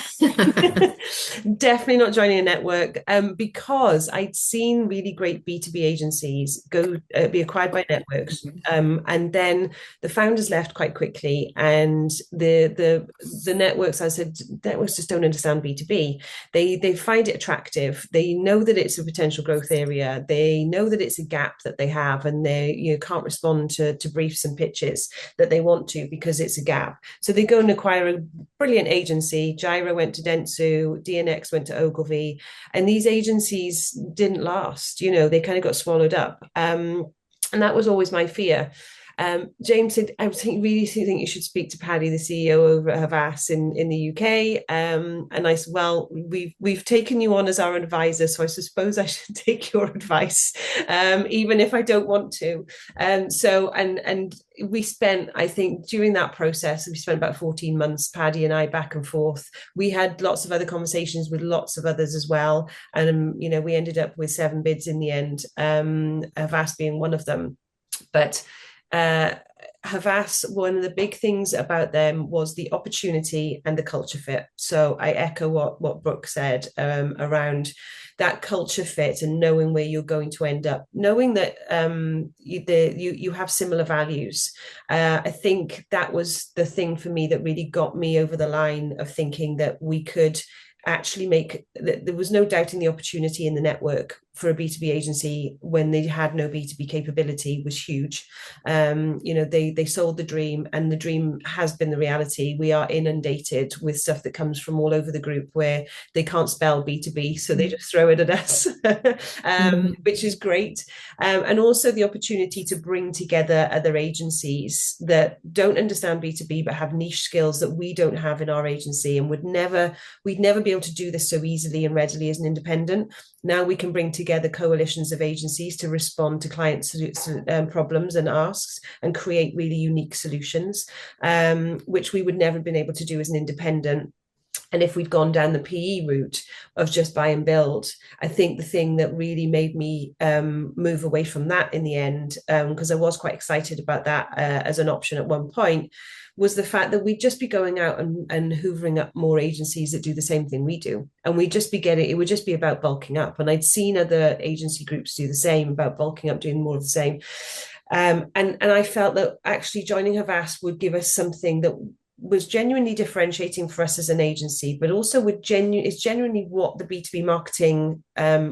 Definitely not joining a network, because I'd seen really great B2B agencies go be acquired by networks, and then the founders left quite quickly, and the networks, I said, networks just don't understand B2B. They find it attractive. They know that it's a potential growth area. They know that it's a gap that they have, and they can't respond to briefs and pitches that they want to because it's a gap. So they go and acquire a brilliant agency. Gyro went to Dentsu, DNX went to Ogilvy, and these agencies didn't last. They kind of got swallowed up. And that was always my fear. James said, I really think you should speak to Paddy, the CEO over at Havas in the UK. And I said, well, we've taken you on as our advisor, so I suppose I should take your advice, even if I don't want to. And we spent, I think, during that process, we spent about 14 months, Paddy and I, back and forth. We had lots of other conversations with lots of others as well. And, we ended up with 7 bids in the end, Havas being one of them. But Havas, one of the big things about them was the opportunity and the culture fit. So I echo what Brooke said around that culture fit and knowing where you're going to end up, knowing that you have similar values. I think that was the thing for me that really got me over the line of thinking that we could actually there was no doubting the opportunity in the network for a B2B agency when they had no B2B capability was huge. They sold the dream, and the dream has been the reality. We are inundated with stuff that comes from all over the group where they can't spell B2B, so they just throw it at us, which is great. And also the opportunity to bring together other agencies that don't understand B2B but have niche skills that we don't have in our agency, and we'd never be able to do this so easily and readily as an independent. Now we can bring together coalitions of agencies to respond to clients' problems and asks and create really unique solutions, which we would never have been able to do as an independent. And if we'd gone down the PE route of just buy and build, I think the thing that really made me move away from that in the end, because I was quite excited about that as an option at one point, was the fact that we'd just be going out and hoovering up more agencies that do the same thing we do. And it would just be about bulking up. And I'd seen other agency groups do the same, about bulking up, doing more of the same. And I felt that actually joining Havas would give us something that was genuinely differentiating for us as an agency, but also is genuinely what the B2B marketing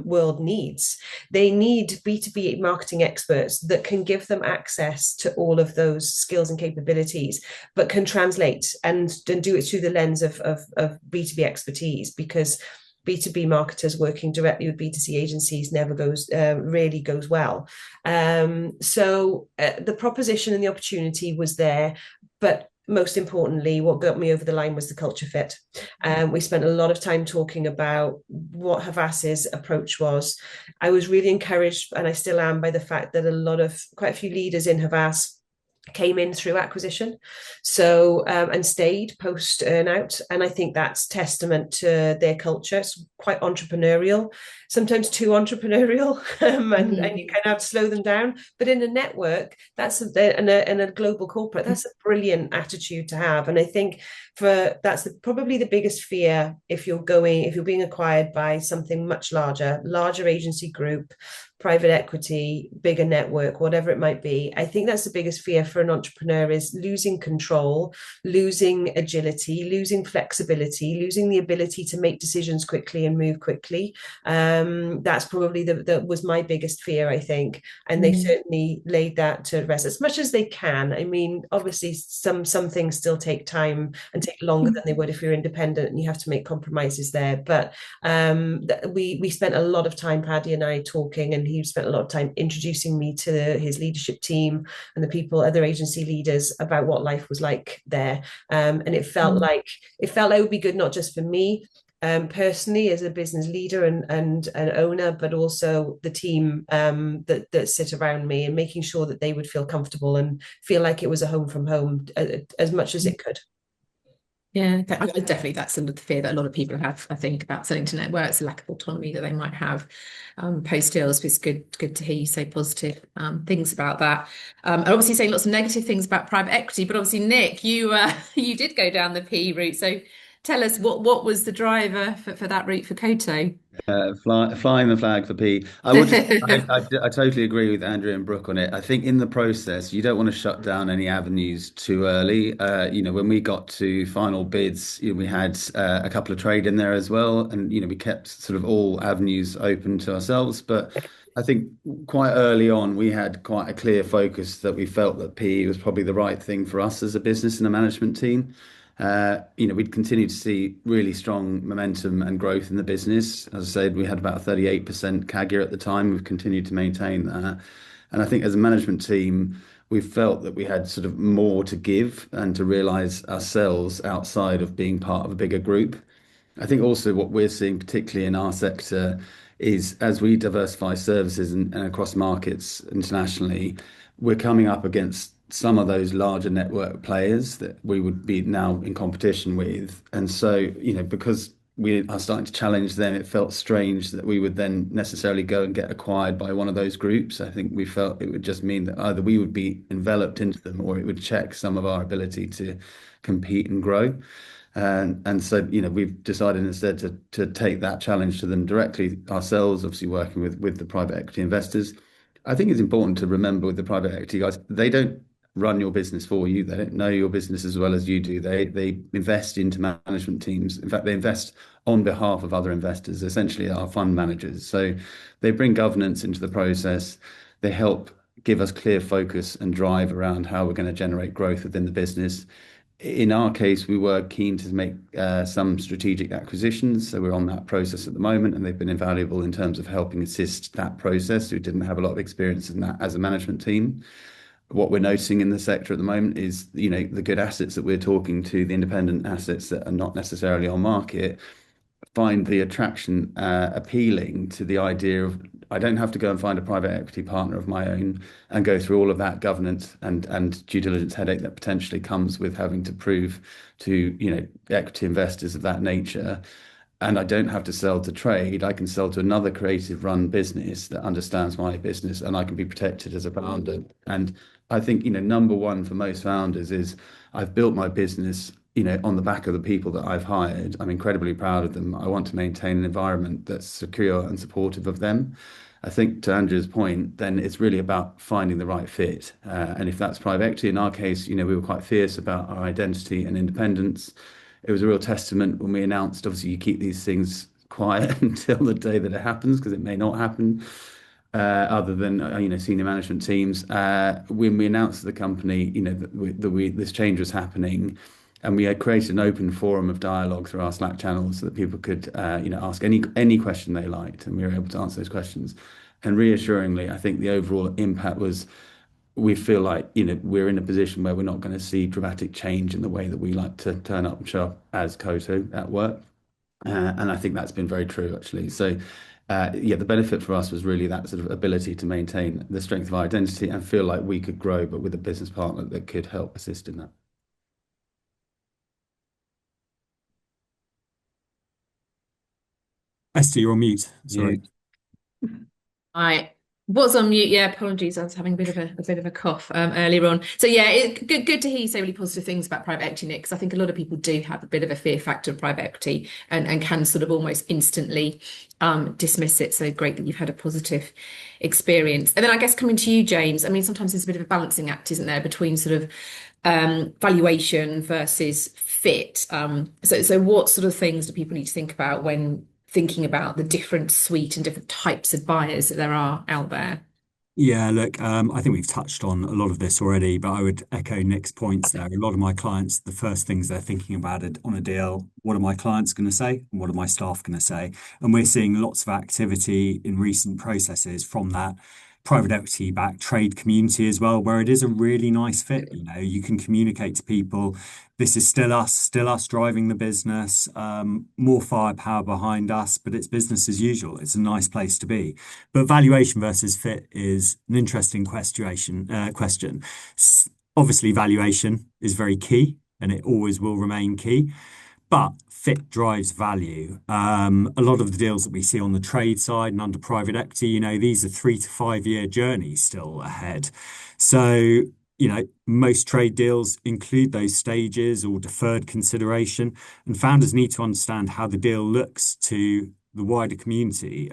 world needs. They need B2B marketing experts that can give them access to all of those skills and capabilities, but can translate and do it through the lens of B2B expertise, because B2B marketers working directly with B2C agencies never really goes well. So the proposition and the opportunity was there, but most importantly, what got me over the line was the culture fit. We spent a lot of time talking about what Havas's approach was. I was really encouraged, and I still am, by the fact that quite a few leaders in Havas came in through acquisition, and stayed post earnout. And I think that's testament to their culture. It's quite entrepreneurial, sometimes too entrepreneurial, and you kind of have to slow them down. But in a network, in a global corporate, that's a brilliant attitude to have. And I think that's probably the biggest fear if you're being acquired by something much larger agency group, private equity, bigger network, whatever it might be. I think that's the biggest fear for an entrepreneur, is losing control, losing agility, losing flexibility, losing the ability to make decisions quickly and move quickly. That's probably that was my biggest fear, I think. And they certainly laid that to rest as much as they can. I mean, obviously some things still take time and take longer than they would if you're independent, and you have to make compromises there. But we spent a lot of time, Paddy and I, talking, and he spent a lot of time introducing me to his leadership team and the people, other agency leaders, about what life was like there. And it felt like it would be good, not just for me, personally as a business leader and an owner, but also the team that sit around me, and making sure that they would feel comfortable and feel like it was a home from home as much as it could. Yeah, definitely that's the fear that a lot of people have, I think, about selling to networks, the lack of autonomy that they might have post deals. It's good to hear you say positive things about that. And obviously saying lots of negative things about private equity, but obviously, Nick, you you did go down the PE route. So tell us what was the driver for that route for Koto? Flying the flag for P. I would just, I totally agree with Andrea and Brooke on it. I think in the process, you don't want to shut down any avenues too early. When we got to final bids, we had a couple of trade in there as well, and we kept sort of all avenues open to ourselves. But I think quite early on, we had quite a clear focus that we felt that PE was probably the right thing for us as a business and a management team. We'd continue to see really strong momentum and growth in the business. As I said, we had about a 38% CAGR at the time. We've continued to maintain that. And I think as a management team, we felt that we had sort of more to give and to realize ourselves outside of being part of a bigger group. I think also what we're seeing, particularly in our sector, is as we diversify services and across markets internationally, we're coming up against some of those larger network players that we would be now in competition with. And so, because we are starting to challenge them, it felt strange that we would then necessarily go and get acquired by one of those groups. I think we felt it would just mean that either we would be enveloped into them, or it would check some of our ability to compete and grow. And so, we've decided instead to take that challenge to them directly ourselves, obviously working with the private equity investors. I think it's important to remember with the private equity guys, they don't run your business for you. They don't know your business as well as you do. They invest into management teams. In fact, they invest on behalf of other investors, essentially our fund managers. So they bring governance into the process. They help give us clear focus and drive around how we're going to generate growth within the business. In our case, we were keen to make some strategic acquisitions. So we're on that process at the moment, and they've been invaluable in terms of helping assist that process. We didn't have a lot of experience in that as a management team. What we're noticing in the sector at the moment is, the good assets that we're talking to, the independent assets that are not necessarily on market, find the attraction appealing to the idea of, I don't have to go and find a private equity partner of my own and go through all of that governance and due diligence headache that potentially comes with having to prove to, equity investors of that nature. And I don't have to sell to trade. I can sell to another creative run business that understands my business, and I can be protected as a founder. And I think, number one for most founders is, I've built my business, on the back of the people that I've hired. I'm incredibly proud of them. I want to maintain an environment that's secure and supportive of them. I think to Andrew's point, then it's really about finding the right fit. And if that's private equity, in our case, we were quite fierce about our identity and independence. It was a real testament when we announced, obviously you keep these things quiet until the day that it happens, because it may not happen, other than, senior management teams. When we announced to the company, that this change was happening, and we had created an open forum of dialogue through our Slack channels so that people could, ask any question they liked, and we were able to answer those questions. And reassuringly, I think the overall impact was, we feel like, we're in a position where we're not going to see dramatic change in the way that we like to turn up and show up as Koto at work. And I think that's been very true, actually. So, the benefit for us was really that sort of ability to maintain the strength of our identity and feel like we could grow, but with a business partner that could help assist in that. Esther, you're on mute. Sorry. I Was on mute. Yeah, apologies. I was having a bit of a cough earlier on. So yeah, good to hear you say really positive things about private equity, Nick, because I think a lot of people do have a bit of a fear factor of private equity and can sort of almost instantly dismiss it. So great that you've had a positive experience. And then I guess coming to you, James, I mean, sometimes there's a bit of a balancing act, isn't there, between sort of valuation versus fit. So what sort of things do people need to think about when thinking about the different suite and different types of buyers that there are out there? Yeah, look, I think we've touched on a lot of this already, but I would echo Nick's points there. A lot of my clients, the first things they're thinking about it on a deal, what are my clients going to say and what are my staff going to say? And we're seeing lots of activity in recent processes from that private equity backed trade community as well, where it is a really nice fit. You know, you can communicate to people, this is still us driving the business, more firepower behind us, but it's business as usual. It's a nice place to be. But valuation versus fit is an interesting question. Obviously, valuation is very key and it always will remain key, but fit drives value. A lot of the deals that we see on the trade side and under private equity, you know, these are 3 to 5 year journeys still ahead. So, you know, most trade deals include those stages or deferred consideration, and founders need to understand how the deal looks to the wider community.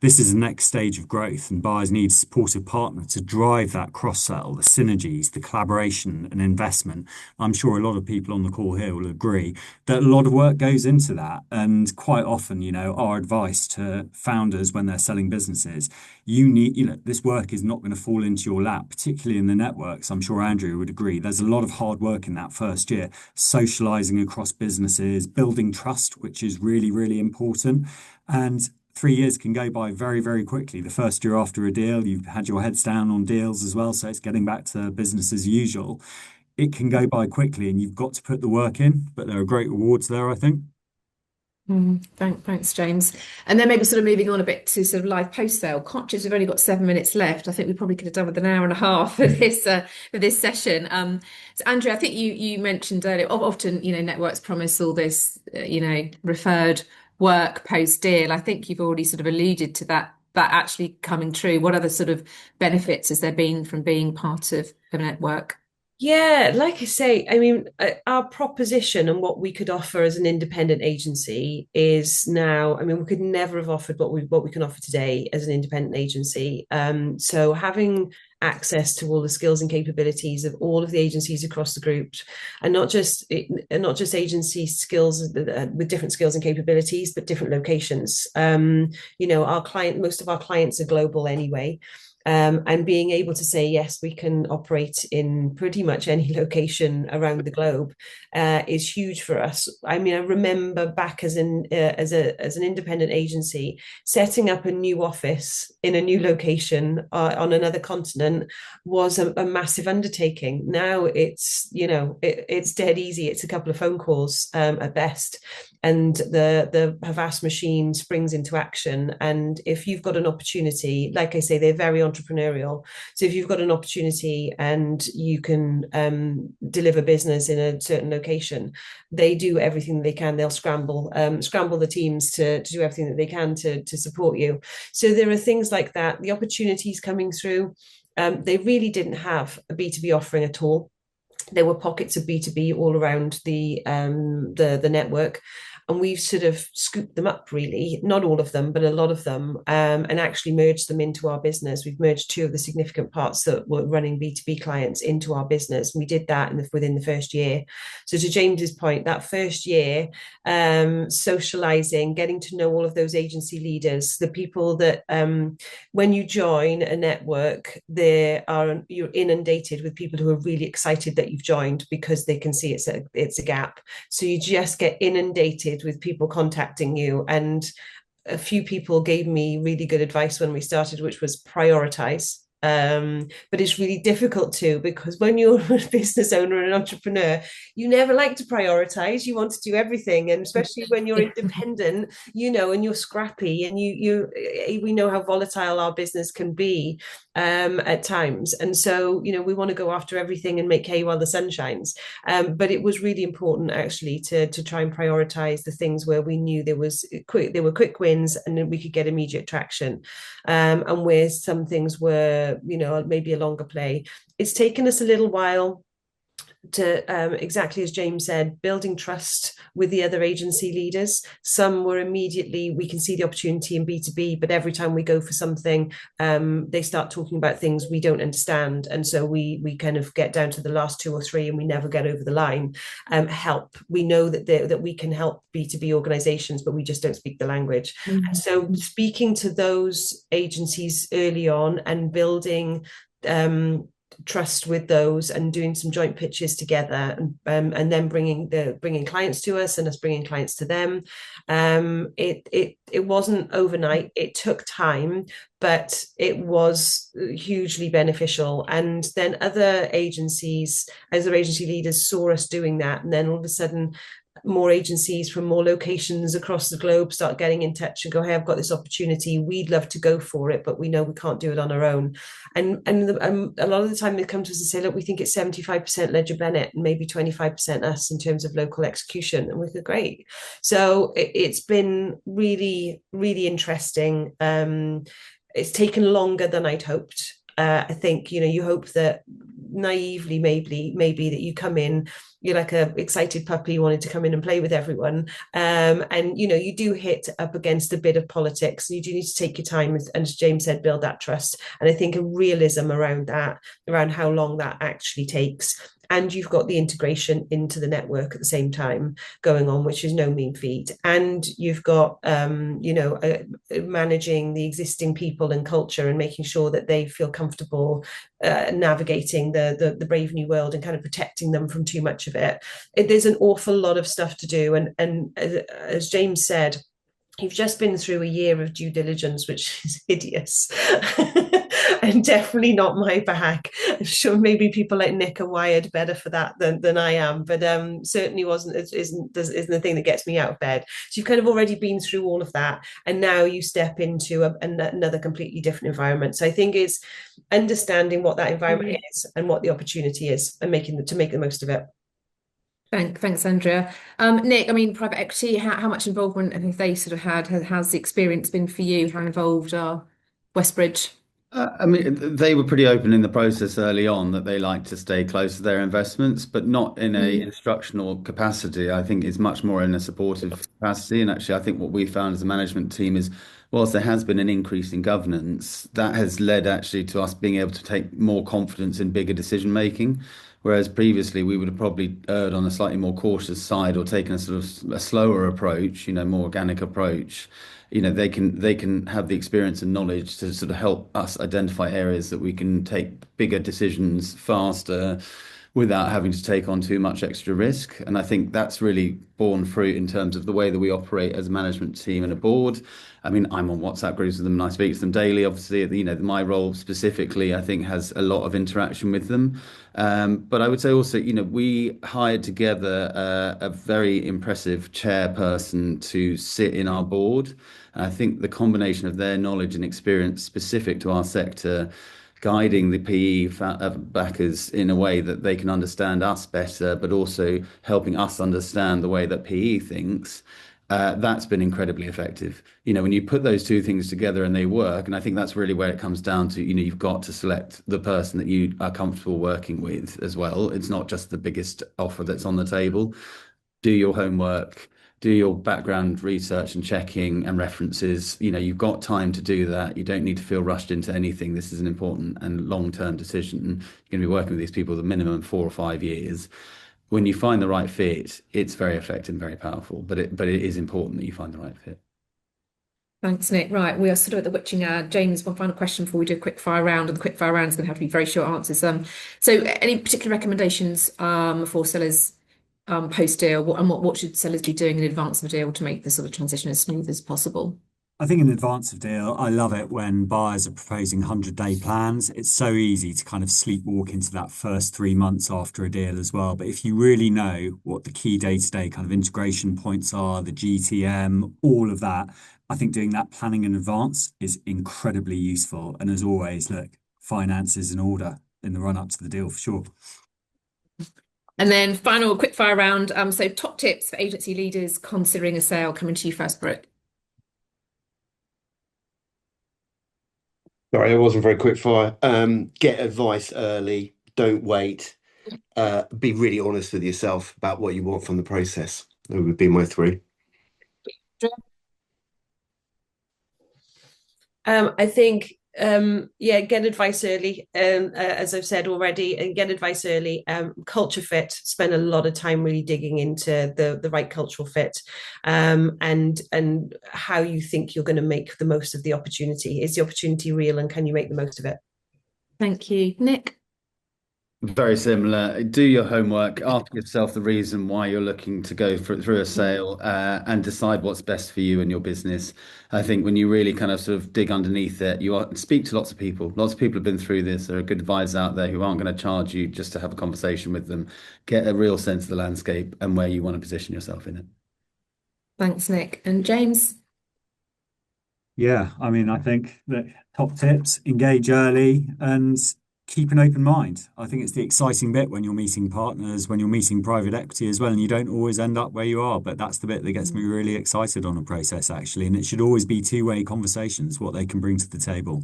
This is the next stage of growth, and buyers need a supportive partner to drive that cross-sell, the synergies, the collaboration and investment. I'm sure a lot of people on the call here will agree that a lot of work goes into that. And quite often, you know, our advice to founders when they're selling businesses, this work is not going to fall into your lap, particularly in the networks. I'm sure Andrea would agree. There's a lot of hard work in that first year, socializing across businesses, building trust, which is really, really important. And 3 years can go by very, very quickly. The first year after a deal, you've had your heads down on deals as well. So it's getting back to business as usual. It can go by quickly and you've got to put the work in, but there are great rewards there, I think. Thanks, James. And then maybe sort of moving on a bit to sort of live post sale. Conscious we've only got 7 minutes left. I think we probably could have done with an hour and a half for this session. So Andrea, I think you mentioned earlier, often, you know, networks promise all this, referred work post deal. I think you've already sort of alluded to that actually coming true. What other sort of benefits has there been from being part of a network? Yeah, like I say, I mean, our proposition and what we could offer as an independent agency is now, I mean, we could never have offered what we can offer today as an independent agency. So having access to all the skills and capabilities of all of the agencies across the group, and not just agency skills with different skills and capabilities, but different locations. Most of our clients are global anyway. And being able to say, yes, we can operate in pretty much any location around the globe is huge for us. I mean, I remember back as an independent agency, setting up a new office in a new location on another continent was a massive undertaking. Now it's dead easy. It's a couple of phone calls at best, and the Havas machine springs into action. And if you've got an opportunity, like I say, they're very entrepreneurial. So if you've got an opportunity and you can deliver business in a certain location, they do everything they can. They'll scramble the teams to do everything that they can to support you. So there are things like that. The opportunities coming through, they really didn't have a B2B offering at all. There were pockets of B2B all around the network. And we've sort of scooped them up, really, not all of them, but a lot of them, and actually merged them into our business. We've merged two of the significant parts that were running B2B clients into our business. And we did that within the first year. So to James's point, that first year, socializing, getting to know all of those agency leaders, the people that when you join a network, you're inundated with people who are really excited that you've joined because they can see it's a gap. So you just get inundated with people contacting you. And a few people gave me really good advice when we started, which was prioritize. But it's really difficult because when you're a business owner and an entrepreneur, you never like to prioritize. You want to do everything, and especially when you're independent, and you're scrappy, and we know how volatile our business can be. at times. And so, we want to go after everything and make hay while the sun shines. But it was really important actually to try and prioritize the things where we knew there were quick wins and then we could get immediate traction. And where some things were, maybe a longer play. It's taken us a little while to exactly as James said, building trust with the other agency leaders. Some were immediately, we can see the opportunity in B2B, but every time we go for something, they start talking about things we don't understand. And so we kind of get down to the last two or three and we never get over the line. Help. We know that we can help B2B organizations, but we just don't speak the language. Mm-hmm. So speaking to those agencies early on and building trust with those and doing some joint pitches together and then bringing clients to us and us bringing clients to them. It wasn't overnight. It took time, but it was hugely beneficial. And then other agency leaders saw us doing that. And then all of a sudden, more agencies from more locations across the globe start getting in touch and go, hey, I've got this opportunity. We'd love to go for it, but we know we can't do it on our own. And a lot of the time they come to us and say, look, we think it's 75% Ledger Bennett and maybe 25% us in terms of local execution. And we go, great. So it's been really, really interesting. It's taken longer than I'd hoped. I think, you hope that naively, maybe that you come in, you're like a excited puppy wanting to come in and play with everyone. And, you do hit up against a bit of politics. You do need to take your time, and as James said, build that trust. And I think a realism around how long that actually takes. And you've got the integration into the network at the same time going on, which is no mean feat. And you've got, managing the existing people and culture and making sure that they feel comfortable navigating the brave new world and kind of protecting them from too much of it. There's an awful lot of stuff to do. And as James said, you've just been through a year of due diligence, which is hideous. And definitely not my bag. I'm sure maybe people like Nick are wired better for that than I am, but certainly isn't the thing that gets me out of bed. So you've kind of already been through all of that, and now you step into another completely different environment. So I think it's understanding what that environment is and what the opportunity is, and make the most of it. Thanks, Andrea. Nick, I mean, private equity, how much involvement have they sort of had? How's the experience been for you? How involved are Westbridge? I mean, they were pretty open in the process early on that they like to stay close to their investments, but not in a instructional capacity. I think it's much more in a supportive capacity. And actually, I think what we found as a management team is, whilst there has been an increase in governance, that has led actually to us being able to take more confidence in bigger decision making. Whereas previously we would have probably erred on a slightly more cautious side or taken a sort of a slower approach, more organic approach. They can have the experience and knowledge to sort of help us identify areas that we can take bigger decisions faster without having to take on too much extra risk. And I think that's really borne fruit in terms of the way that we operate as a management team and a board. I mean, I'm on WhatsApp groups with them and I speak to them daily. Obviously, my role specifically, I think, has a lot of interaction with them. But I would say also, we hired together a very impressive chairperson to sit in our board. And I think the combination of their knowledge and experience specific to our sector, guiding the PE backers in a way that they can understand us better, but also helping us understand the way that PE thinks, that's been incredibly effective. When you put those two things together and they work, and I think that's really where it comes down to, you've got to select the person that you are comfortable working with as well. It's not just the biggest offer that's on the table. Do your homework, do your background research and checking and references. You've got time to do that. You don't need to feel rushed into anything. This is an important and long-term decision. You're going to be working with these people the minimum 4 or 5 years. When you find the right fit, it's very effective and very powerful, but it is important that you find the right fit. Thanks, Nick. Right, we are sort of at the witching hour. James, one final question before we do a quick fire round, and the quick fire round is going to have to be very short answers. So any particular recommendations for sellers post-deal, what should sellers be doing in advance of a deal to make the sort of transition as smooth as possible? I think in advance of deal, I love it when buyers are proposing 100-day plans. It's so easy to kind of sleepwalk into that first 3 months after a deal as well. But if you really know what the key day-to-day kind of integration points are, the GTM, all of that, I think doing that planning in advance is incredibly useful. And as always, look, finances in order in the run up to the deal for sure. And then final quick fire round. So top tips for agency leaders considering a sale. Coming to you first, Brooke. Sorry, that wasn't very quick fire. Get advice early. Don't wait. Be really honest with yourself about what you want from the process. That would be my three. I think get advice early, as I've said already, and get advice early. Culture fit, spend a lot of time really digging into the right cultural fit, and how you think you're going to make the most of the opportunity. Is the opportunity real, and can you make the most of it? Thank you. Nick? Very similar. Do your homework, ask yourself the reason why you're looking to go through a sale, and decide what's best for you and your business. I think when you really kind of sort of dig underneath it, speak to lots of people. Lots of people have been through this. There are good advisors out there who aren't going to charge you just to have a conversation with them. Get a real sense of the landscape and where you want to position yourself in it. Thanks, Nick. And James? Yeah, I mean, I think that top tips, engage early and keep an open mind. I think it's the exciting bit when you're meeting partners, when you're meeting private equity as well, and you don't always end up where you are. But that's the bit that gets me really excited on a process, actually. And it should always be two-way conversations, what they can bring to the table.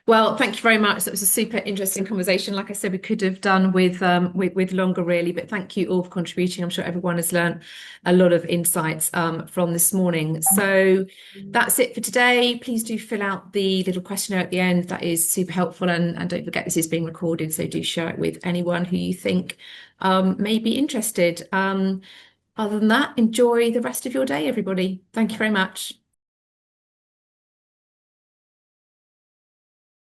Well, thank you very much. That was a super interesting conversation. Like I said, we could have done with longer, really, but thank you all for contributing. I'm sure everyone has learned a lot of insights from this morning. So that's it for today. Please do fill out the little questionnaire at the end. That is super helpful. And don't forget, this is being recorded, so do share it with anyone who you think may be interested. Other than that, enjoy the rest of your day, everybody. Thank you very much.